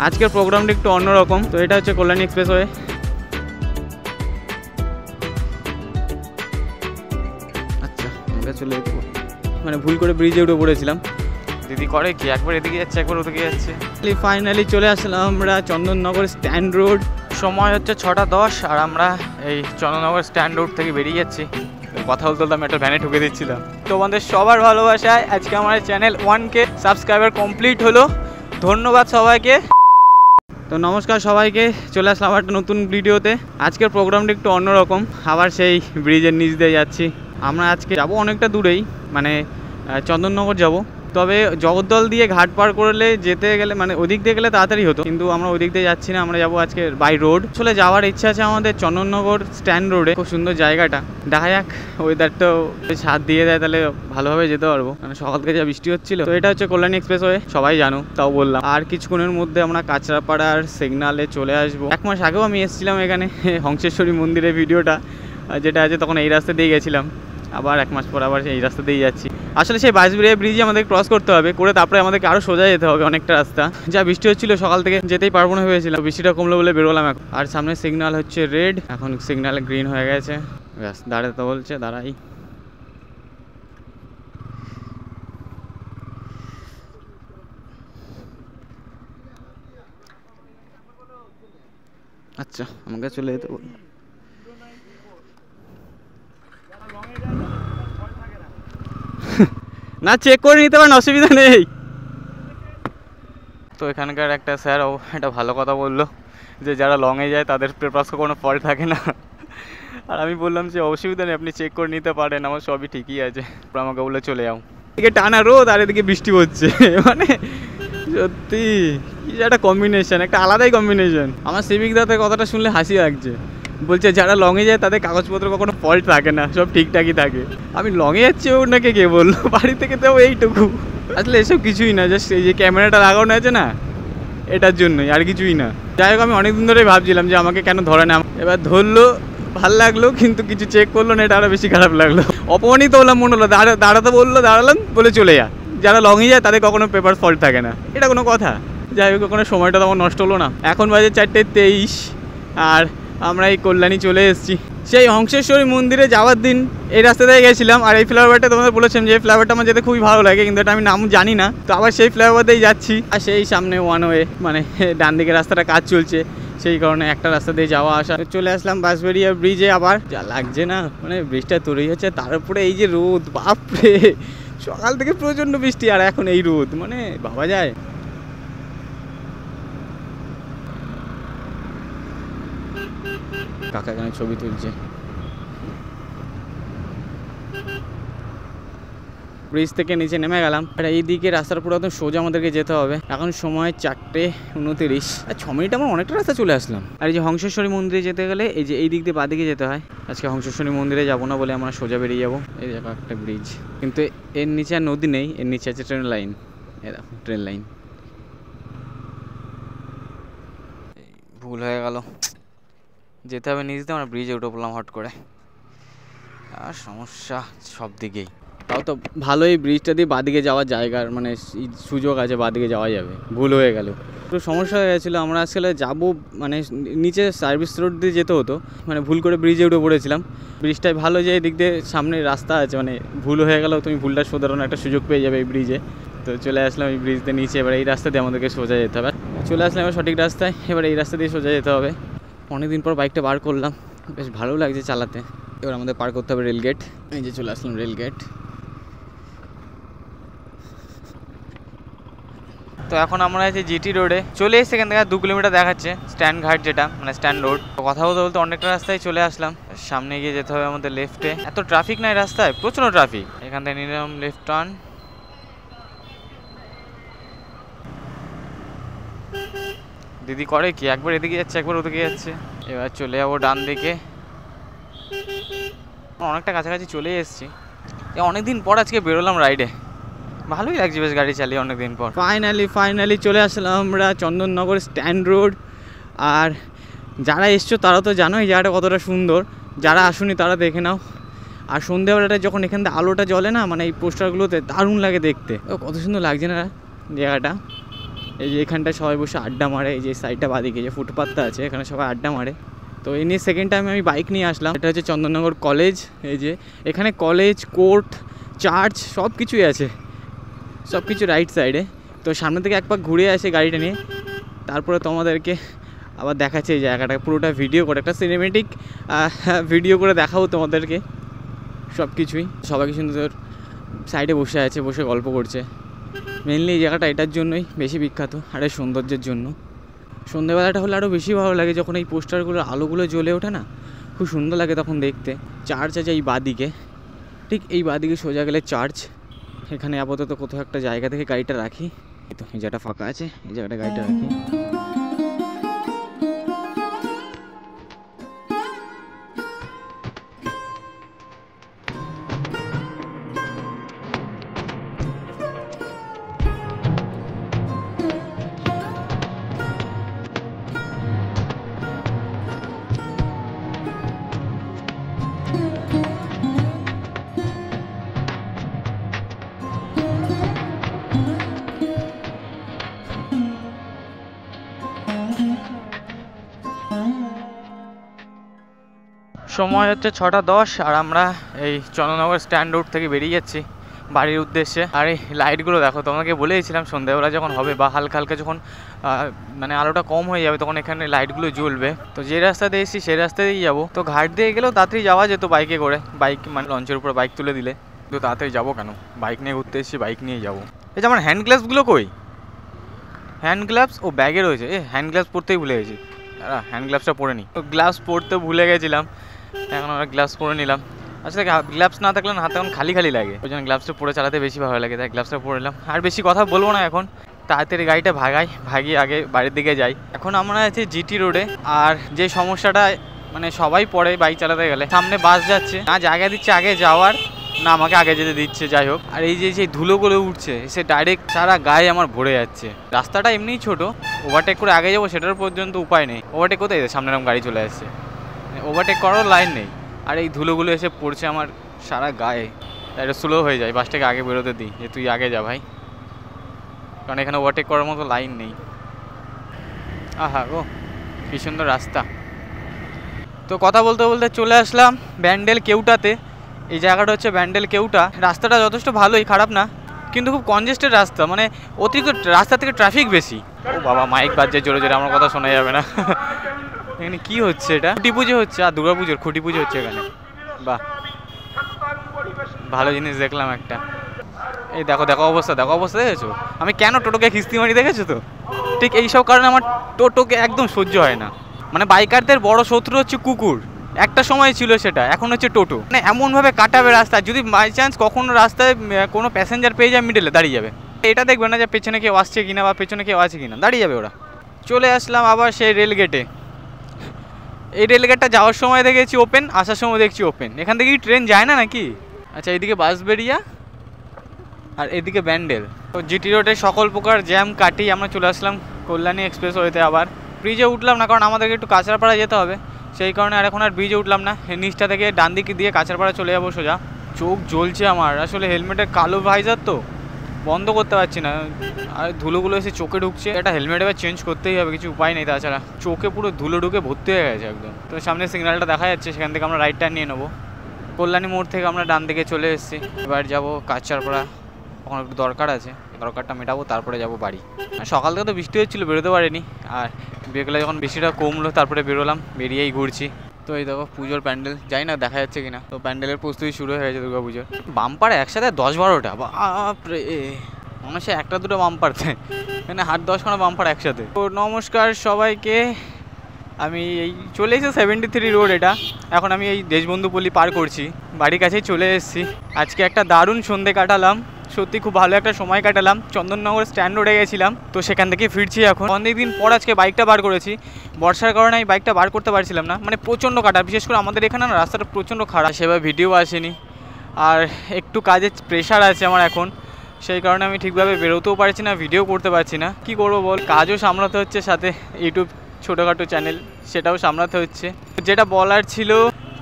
আজকের প্রোগ্রামটা একটু অন্যরকম। তো এটা হচ্ছে কল্যাণী এক্সপ্রেসওয়ে। আচ্ছা, আমরা চলে যেতে মানে ভুল করে ব্রিজে উঠে পড়েছিলাম। দিদি করে কি একবার এদিকে যাচ্ছে একবার ওদিকে যাচ্ছে। ফাইনালি চলে আসলাম আমরা চন্দননগর স্ট্যান্ড রোড। সময় হচ্ছে 6:10 আর আমরা এই চন্দননগর স্ট্যান্ড রোড থেকে বেরিয়ে যাচ্ছি। কথা বলতে বলতে আমি একটা ভ্যানে ঢুকে দিচ্ছিলাম। তো আমাদের সবার ভালোবাসায় আজকে আমার চ্যানেল 1K সাবস্ক্রাইবার কমপ্লিট হলো। ধন্যবাদ সবাইকে। তো নমস্কার সবাইকে, চলে আসলাম আবার একটা নতুন ভিডিওতে। আজকের প্রোগ্রামটা একটু অন্যরকম। আবার সেই ব্রিজের নিচ দিয়ে যাচ্ছি। আমরা আজকে যাব অনেকটা দূরেই, মানে চন্দননগর যাব। তবে জগদ্দল দিয়ে ঘাট পার করলে যেতে গেলে মানে ওদিক দিয়ে গেলে তাড়াতাড়ি হতো, কিন্তু আমরা ওদিক দিয়ে যাচ্ছি না। আমরা যাবো আজকে বাই রোড। চলে যাওয়ার ইচ্ছা আছে আমাদের চন্দননগর স্ট্যান্ড রোডে। খুব সুন্দর জায়গাটা, দেখা যাক ওয়েদারটাও ছাদ দিয়ে দেয় তাহলে ভালোভাবে যেতে পারবো, মানে সকাল থেকে যা বৃষ্টি হচ্ছিল। তো এটা হচ্ছে কল্যাণী এক্সপ্রেসওয়ে, সবাই জানো তাও বললাম। আর কিছুক্ষণের মধ্যে আমরা কাঁচরাপাড়ার সিগনালে চলে আসবো। 1 মাস আগেও আমি এসেছিলাম এখানে হংসেশ্বরী মন্দিরের ভিডিওটা যেটা আছে, তখন এই রাস্তা দিয়ে গেছিলাম। আবার 1 মাস পর আবার এই রাস্তা দিয়ে যাচ্ছি। আসলে সেই বাঁশবেড়িয়া ব্রিজে আমাদের ক্রস করতে হবে, করে তারপরে আমাদেরকে আরও সোজা যেতে হবে অনেকটা রাস্তা। যা বৃষ্টি হচ্ছিল সকাল থেকে যেতেই পারবো না হয়েছিল, বৃষ্টিটা কমলো বলে বেরোলাম এখন। আর সামনে সিগন্যাল হচ্ছে রেড, এখন সিগন্যালে গ্রিন হয়ে গেছে। ব্যাস দাঁড়াতে বলছে, দাঁড়াই। আচ্ছা, আমাকে চলে যেতে বল। না, চেক করে নিতে পারেন, অসুবিধা নেই। তো এখানকার একটা স্যার এটা ভালো কথা বললো যে যারা লংয়ে যায় তাদের পেপারসে কোনো ফল্ট থাকে না। আর আমি বললাম যে অসুবিধা নেই, আপনি চেক করে নিতে পারেন, আমার সবই ঠিকই আছে। আমাকে বলে চলে যাও। এদিকে টানা রোদ আর এদিকে বৃষ্টি হচ্ছে, মানে সত্যি কি একটা কম্বিনেশন, একটা আলাদাই কম্বিনেশন। আমার সিভিক দাতে কথাটা শুনলে হাসি লাগছে। বলছে যারা লংয়ে যায় তাদের কাগজপত্র কখনো ফল্ট থাকে না, সব ঠিকঠাকই থাকে। আমি লংয়ে যাচ্ছি ওনাকে কে বললো, বাড়ি থেকে তো এইটুকু। আসলে এসব কিছুই না, জাস্ট এই যে ক্যামেরাটা লাগানো আছে না, এটার জন্যই, আর কিছুই না। যাই হোক, আমি অনেকদিন ধরেই ভাবছিলাম যে আমাকে কেন ধরে না। এবার ধরলো, ভাল লাগলো, কিন্তু কিছু চেক করলো না, এটা আরও বেশি খারাপ লাগলো। অপমানিত হলাম মনে হলো। দাঁড়াতে বললো, দাঁড়ালাম, বলে চলে যা। যারা লংয়ে যায় তাদের কখনো পেপার ফল্ট থাকে না, এটা কোনো কথা? যাই হোক, কোনো সময়টা তো আমার নষ্ট হলো না। এখন বাজে 4:23 আর আমরা এই কল্যাণী চলে এসেছি। সেই হংসেশ্বরী মন্দিরে যাওয়ার দিন এই রাস্তা দিয়ে গেছিলাম। আর এই ফ্লাইওভারটা তোমাদের বলেছিলাম যে এই ফ্লাইওভারটা আমার যেতে খুবই ভালো লাগে, কিন্তু এটা আমি নাম জানি না। তো আবার সেই ফ্লাইওভার দিয়েই যাচ্ছি। আর সেই সামনে ওয়ান ওয়ে, মানে ডান দিকে রাস্তাটা কাজ চলছে, সেই কারণে একটা রাস্তা দিয়ে যাওয়া আসা। চলে আসলাম বাঁশবেড়িয়া ব্রিজে। আবার যা লাগছে না, মানে বৃষ্টিটা তৈরি হচ্ছে, তার উপরে এই যে রোদ, বাপরে! সকাল থেকে প্রচণ্ড বৃষ্টি আর এখন এই রোদ, মানে ভাবা যায়। কাকা এখানে ছবি তুলছে। ব্রিজ থেকে নিচে নেমে গেলাম। আর এই দিকে রাস্তার পুরো একদম সোজা আমাদেরকে যেতে হবে। এখন সময় 4:29 আর 6 মিনিট আমরা অনেকটা রাস্তা চলে আসলাম। আর এই যে হংসেশ্বরী মন্দিরে যেতে গেলে এই যে এই দিক দিয়ে বাঁদিকে যেতে হয়। আজকে হংসেশ্বরী মন্দিরে যাবো না বলে আমরা সোজা বেরিয়ে যাবো। এই দেখো একটা ব্রিজ, কিন্তু এর নিচে আর নদী নেই, এর নিচে আছে ট্রেন লাইন। এই দেখো ট্রেন লাইন। ভুল হয়ে গেল, যেতে হবে নিচ দিয়ে, আমরা ব্রিজে উঠে পড়লাম হট করে। আর সমস্যা সব দিকেই। তাও তো ভালোই, ব্রিজটা দিয়ে বাদিকে যাওয়ার জায়গার মানে সুযোগ আছে, বাদিকে যাওয়া যাবে। ভুল হয়ে গেল, একটু সমস্যা হয়ে গেছিলো। আমরা আসলে যাবো মানে নিচে সার্ভিস রোড দিয়ে যেতে হতো, মানে ভুল করে ব্রিজে উঠে পড়েছিলাম। ব্রিজটাই ভালো যে এদিক দিয়ে সামনে রাস্তা আছে, মানে ভুল হয়ে গেল, তুমি ভুলটা শোধরানোর একটা সুযোগ পেয়ে যাবে এই ব্রিজে। তো চলে আসলাম এই ব্রিজ দিয়ে নিচে। এবার এই রাস্তা দিয়ে আমাদেরকে সোজা যেতে হবে। চলে আসলাম এবার সঠিক রাস্তায়, এবার এই রাস্তা দিয়ে সোজা যেতে হবে। অনেকদিন পর বাইকটা বার করলাম, বেশ ভালো লাগছে চালাতে। এবার আমাদের পার করতে হবে রেলগেট। এই যে চলে আসলাম রেলগেট। তো এখন আমরা এই যে জিটি রোডে চলে এসেছি। এখান থেকে 2 কিলোমিটার দেখাচ্ছে স্ট্যান্ড ঘাট, যেটা মানে স্ট্যান্ড রোড। কথা বলতে বলতে অনেকটা রাস্তায় চলে আসলাম। সামনে গিয়ে যেতে হবে আমাদের লেফটে। এত ট্রাফিক নাই রাস্তায়, প্রচুর ট্রাফিক। এখান থেকে নিলাম লেফট টার্ন। দিদি করে কি একবার এদিকে যাচ্ছে একবার ওদিকে যাচ্ছে। এবার চলে যাবো ডান দিকে। অনেকটা কাছাকাছি চলে এসেছি। অনেকদিন পর আজকে বেরোলাম রাইডে, ভালোই লাগছে বেশ গাড়ি চালিয়ে অনেকদিন পর। ফাইনালি চলে আসলাম আমরা চন্দননগর স্ট্যান্ড রোড। আর যারা এসছো তারা তো জানো এই জায়গাটা কতটা সুন্দর, যারা আসুনি তারা দেখে নাও। আর সন্ধ্যাবেলাটা যখন এখান থেকে আলোটা জ্বলে না, মানে এই পোস্টারগুলোতে দারুণ লাগে দেখতে। কত সুন্দর লাগছে না জায়গাটা। এই যে এখানটায় সবাই বসে আড্ডা মারে, এই যে সাইডটা বাদিকে যে ফুটপাথটা আছে এখানে সবাই আড্ডা মারে। তো এই নিয়ে সেকেন্ড টাইম আমি বাইক নিয়ে আসলাম। এটা হচ্ছে চন্দননগর কলেজ। এই যে এখানে কলেজ, কোর্ট, চার্চ সব কিছুই আছে, সব কিছু রাইট সাইডে। তো সামনে থেকে এক পাক ঘুরে আসে গাড়িটা নিয়ে, তারপরে তোমাদেরকে আবার দেখাচ্ছে এই জায়গাটা পুরোটা ভিডিও করে, একটা সিনেমেটিক ভিডিও করে দেখাবো তোমাদেরকে সব কিছুই। সবাই সুন্দর সাইডে বসে আছে, বসে গল্প করছে। মেনলি এই জায়গাটা এটার জন্যই বেশি বিখ্যাত, আর এই সৌন্দর্যের জন্য। সন্ধ্যেবেলাটা হলে আরও বেশি ভালো লাগে, যখন এই পোস্টারগুলো আলোগুলো জ্বলে ওঠে না, খুব সুন্দর লাগে তখন দেখতে। চার্চ আছে এই বাদিকে, ঠিক এই বাদিকে সোজা গেলে চার্চ। এখানে আপাতত কোথাও একটা জায়গা থেকে গাড়িটা রাখি। এই তো এই জায়গাটা ফাঁকা আছে, এই জায়গাটা গাড়িটা রাখি। সময় হচ্ছে 6:10 আর আমরা এই চন্দননগর স্ট্যান্ড রোড থেকে বেরিয়ে যাচ্ছি বাড়ির উদ্দেশ্যে। আর এই লাইটগুলো দেখো, তোমাকে বলেছিলাম সন্ধ্যাবেলা যখন হবে বা হালকা হালকা যখন মানে আলোটা কম হয়ে যাবে তখন এখানে লাইটগুলো জ্বলবে। তো যে রাস্তা দিয়ে এসেছি সেই রাস্তা দিয়েই যাবো। তো ঘাট দিয়ে গেলেও তাড়াতাড়ি যাওয়া যেত বাইকে করে, বাইক মানে লঞ্চের উপর বাইক তুলে দিলে। তো তাড়াতাড়ি যাবো কেন, বাইক নিয়ে ঘুরতে এসেছি, বাইক নিয়ে যাবো। এই যে আমার হ্যান্ড গ্লাভসগুলো কই? হ্যান্ড গ্লাভস ও ব্যাগে রয়েছে। হ্যান্ড গ্লাভস পরতেই ভুলে গেছি, হ্যান্ড গ্লাভসটা পরে নিই। তো গ্লাভস পরতে ভুলে গেছিলাম, এখন আমরা গ্লাভস পরে নিলাম। আসলে গ্লাভস না থাকলে না হাতে এখন খালি খালি লাগে, ওই জন্য গ্লাভসটা পরে চালাতে বেশি ভালো লাগে, তাই গ্লাভসটা পরে নিলাম। আর বেশি কথা বলবো না এখন, তাড়াতাড়ি গাড়িটা ভাগিয়ে আগে বাড়ির দিকে যাই। এখন আমরা আছি জিটি রোডে। আর যে সমস্যাটা মানে সবাই পড়ে বাইক চালাতে গেলে, সামনে বাস যাচ্ছে, না জায়গা দিচ্ছে আগে যাওয়ার, না আমাকে আগে যেতে দিচ্ছে। যাই হোক, আর এই যে ধুলোগুলো উঠছে সে ডাইরেক্ট সারা গায়ে আমার ভরে যাচ্ছে। রাস্তাটা এমনিই ছোট, ওভারটেক করে আগে যাবো সেটার পর্যন্ত উপায় নেই। ওভারটেক কোথায়, সামনে এরকম গাড়ি চলে আসছে, ওভারটেক করারও লাইন নেই। আর এই ধুলোগুলো এসে পড়ছে আমার সারা গায়ে, এটা স্লো হয়ে যায়। বাসটাকে আগে বেরোতে দিই যে তুই আগে যা ভাই, কারণ এখানে ওভারটেক করার মতো লাইন নেই। আহা গো কি সুন্দর রাস্তা। তো কথা বলতে বলতে চলে আসলাম ব্যান্ডেল কেউটাতে। এই জায়গাটা হচ্ছে ব্যান্ডেল কেউটা। রাস্তাটা যথেষ্ট ভালোই, খারাপ না, কিন্তু খুব কনজেস্টেড রাস্তা, মানে অতিরিক্ত রাস্তা থেকে ট্রাফিক বেশি। ও বাবা মাইক বাজছে জোরে জোরে, আমার কথা শোনা যাবে না। এখানে কি হচ্ছে? এটা খুঁটি পুজো হচ্ছে, আর দুর্গা পুজোর খুঁটি পুজো হচ্ছে এখানে। বাহ, ভালো জিনিস দেখলাম একটা। এই দেখো অবস্থা দেখেছো? আমি কেন টোটোকে খিস্তি মারি দেখেছো তো? ঠিক এইসব কারণে আমার টোটোকে একদম সহ্য হয় না। মানে বাইকারদের বড় শত্রু হচ্ছে কুকুর, একটা সময় ছিল সেটা, এখন হচ্ছে টোটো। মানে এমনভাবে কাটাবে রাস্তা, যদি বাই চান্স কখনো রাস্তায় কোনো প্যাসেঞ্জার পেয়ে যায় মিডলে দাঁড়িয়ে যাবে, এটা দেখবে না যে পেছনে কেউ আসছে কিনা বা পেছনে কেউ আছে কিনা, দাঁড়িয়ে যাবে ওরা। চলে আসলাম আবার সেই রেলগেটে। এই রেলগেটটা যাওয়ার সময় দেখেছি ওপেন, আসার সময় দেখছি ওপেন। এখান থেকে কি ট্রেন যায় না নাকি? আচ্ছা, এইদিকে বাঁশবেড়িয়া আর এদিকে ব্যান্ডেল। তো জিটি রোডে সকল প্রকার জ্যাম কাটিয়ে আমরা চলে আসলাম কল্যাণী এক্সপ্রেসওয়েতে। আবার ব্রিজে উঠলাম না, কারণ আমাদেরকে একটু কাঁচরাপাড়া যেতে হবে, সেই কারণে আর এখন আর ব্রিজে উঠলাম না। নিচটা থেকে ডান দিকে দিয়ে কাঁচরাপাড়া চলে যাবো সোজা। চোখ জ্বলছে আমার, আসলে হেলমেটের কালো ভাইজার তো বন্ধ করতে পারছি না, আর ধুলোগুলো এসে চোখে ঢুকছে। একটা হেলমেট এবার চেঞ্জ করতেই হবে, কিছু উপায় নেই তাছাড়া। চোখে পুরো ধুলো ঢুকে ভর্তি হয়ে গেছে একদম। তো সামনে সিগন্যালটা দেখা যাচ্ছে, সেখান থেকে আমরা রাইট টার্ন নিয়ে নেবো। কল্যাণী মোড় থেকে আমরা ডান দিকে চলে এসেছি। এবার যাবো কাঁচরাপাড়া, ওখানে একটু দরকার আছে, দরকারটা মেটাবো, তারপরে যাবো বাড়ি। সকাল থেকে তো বৃষ্টি হচ্ছিলো, বেরোতে পারিনি। আর বিকেলে যখন বৃষ্টিটা কমলো তারপরে বেরোলাম, বেরিয়েই ঘুরছি। তো এই দেখো পুজোর প্যান্ডেল, যাই না দেখা যাচ্ছে কিনা। তো প্যান্ডেলের প্রস্তুতি শুরু হয়ে গেছে দুর্গা পুজোর। বাম্পার একসাথে 10-12টা, বাপরে, মনে হচ্ছে একটা দুটো বাম্পার দেয়, মানে 8-10খানা বাম্পার একসাথে। তো নমস্কার সবাইকে, আমি এই চলে এসেছি 73 রোড। এটা এখন আমি এই দেশবন্ধু পল্লী পার করছি, বাড়ির কাছেই চলে এসেছি। আজকে একটা দারুণ সন্ধে কাটালাম, সত্যি খুব ভালো একটা সময় কাটালাম। চন্দননগর স্ট্যান্ড রোডে গেছিলাম, তো সেখান থেকে ফিরছি এখন। অনেকদিন পর আজকে বাইকটা বার করেছি, বর্ষার কারণে আমি বাইকটা বার করতে পারছিলাম না, মানে প্রচণ্ড কাটা, বিশেষ করে আমাদের এখানে না রাস্তাটা প্রচণ্ড খারাপ, সেভাবে ভিডিও আসেনি। আর একটু কাজের প্রেশার আছে আমার এখন, সেই কারণে আমি ঠিকভাবে বেরোতেও পারছি না, ভিডিও করতে পারছি না। কি করবো বল, কাজও সামলাতে হচ্ছে, সাথে ইউটিউব ছোটোখাটো চ্যানেল সেটাও সামলাতে হচ্ছে। যেটা বলার ছিল,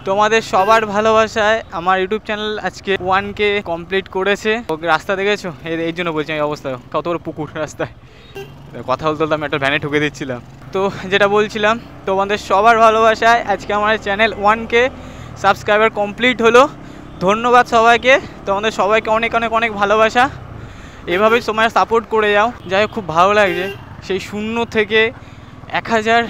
তোমাদের সবার ভালোবাসায় আমার ইউটিউব চ্যানেল আজকে 1K কমপ্লিট করেছে। রাস্তা দেখেছো, এই জন্য বলছি এই অবস্থা, কত বড় পুকুর রাস্তায়। কথা বলতে বলতে আমি একটা ভ্যানে ঠুকে দিচ্ছিলাম। তো যেটা বলছিলাম, তোমাদের সবার ভালোবাসায় আজকে আমার চ্যানেল 1K সাবস্ক্রাইবার কমপ্লিট হলো। ধন্যবাদ সবাইকে, তোমাদের সবাইকে অনেক অনেক অনেক ভালোবাসা। এভাবেই তোমরা সাপোর্ট করে যাও। যাই হোক, খুব ভালো লাগছে। সেই 0 থেকে 1000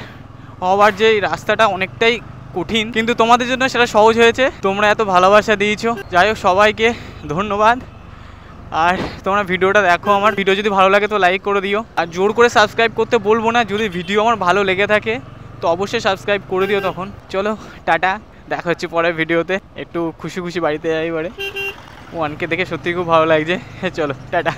হওয়ার যে রাস্তাটা অনেকটাই কঠিন, কিন্তু তোমাদের জন্য সেটা সহজ হয়েছে। তোমরা এত ভালোবাসা দিয়েছো। যাই হোক, সবাইকে ধন্যবাদ। আর তোমরা ভিডিওটা দেখো, আমার ভিডিও যদি ভালো লাগে তো লাইক করে দিও। আর জোর করে সাবস্ক্রাইব করতে বলবো না, যদি ভিডিও আমার ভালো লেগে থাকে তো অবশ্যই সাবস্ক্রাইব করে দিও। তখন চলো টাটা, দেখা হচ্ছে পরের ভিডিওতে। একটু খুশি খুশি বাড়িতে যাই এবারে। 1K দেখে সত্যিই খুব ভালো লাগছে। চলো টাটা।